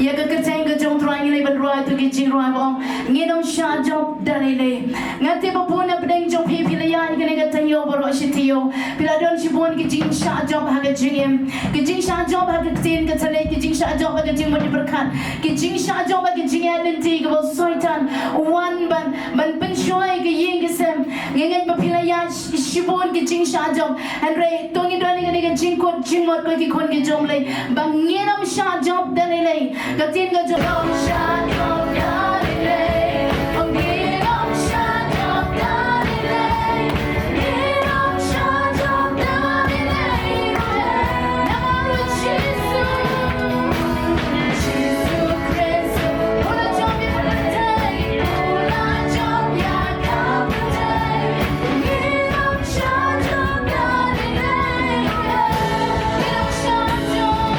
ya ka kacang ka jong try ni ban roi tu ki jing roi bong ngi dong sha job dali le ngati pa puna pedeng jong pi pi la ya ni ka tayo boro shitiyo pila don shibon ki jing sha job ha ka jing ki jing sha job ha ka tin ka tale ki jing sha job ha ka jing mo di berkat ki jing sha job ha ka jing identity ka bol soitan one ban pen shoi ka ying ka sem ngen pa pila ya shibon ki jing sha job and re tongi doni ka jing ko jing mo ko ki kon ki jom le bang ngen am sha job dali le ka tin ka job sha job dali le ngen am sha job dali le ngen am sha job dali le namaru Jesus Christ ola job ya day ola job ya come day ngen am sha job dali le ngen am sha job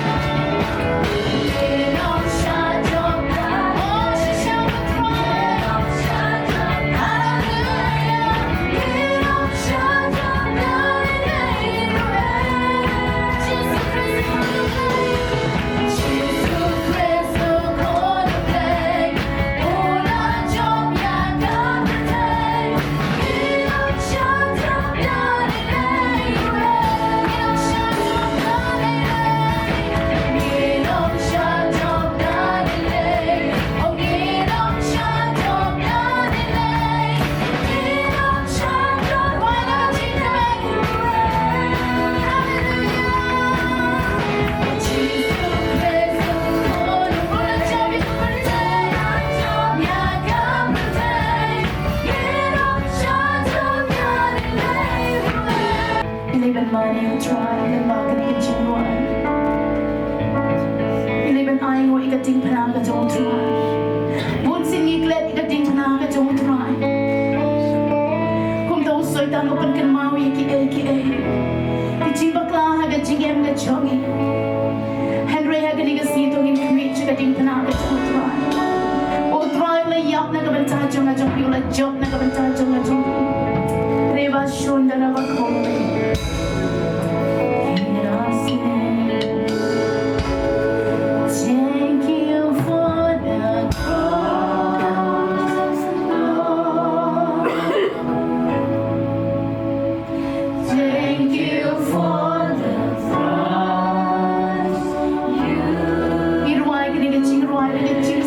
money try and market kitchen one. Live an eye or a ting plan that don't try. Won't sing it let a ting plan that don't try. Come those so down open can marry aka. The chimbakla had a jigam the chongi. Henry had a nigga seat on him reach a ting plan that don't try. Oh, try like yap nagavantage on a jumpy like job nagavantage on a jumpy. Reva shown the rubber home. Thank you for the cross, Lord. Thank you for the cross. You.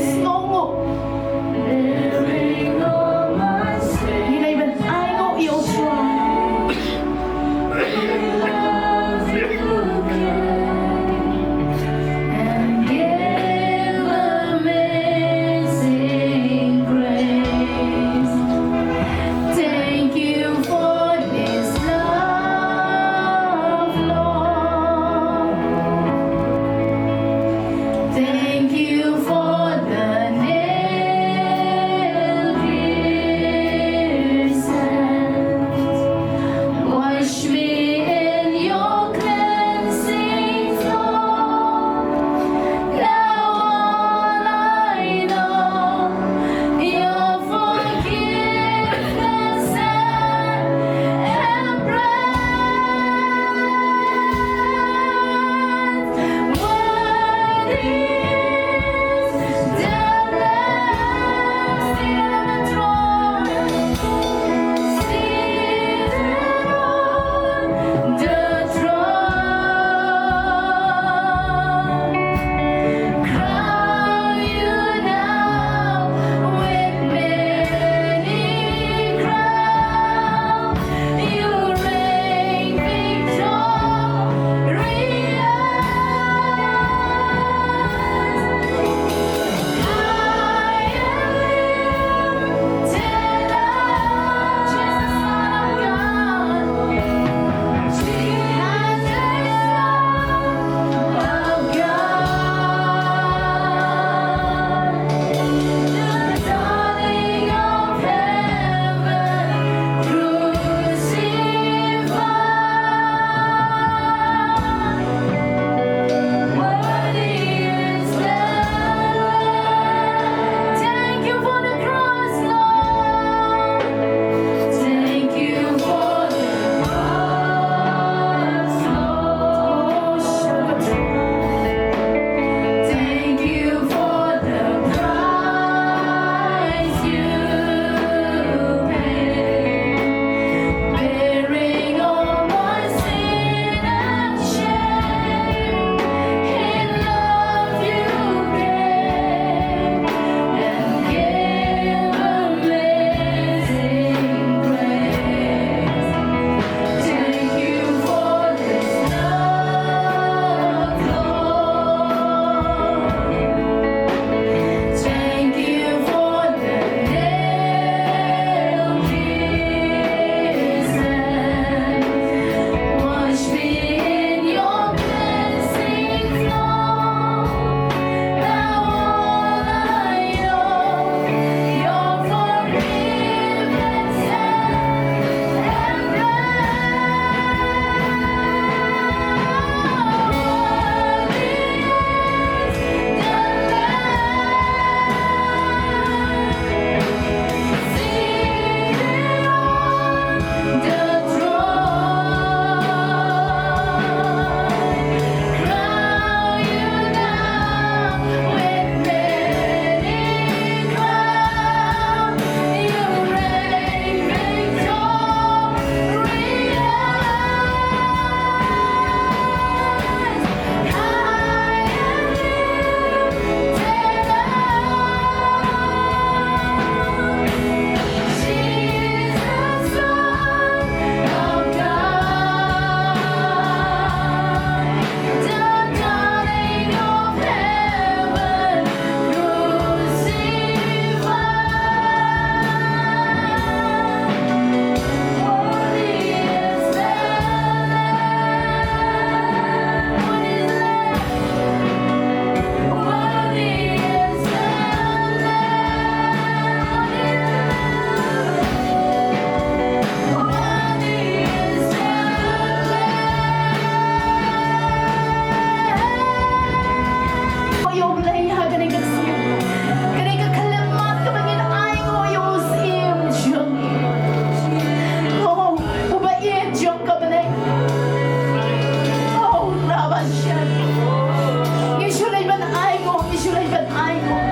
kan ai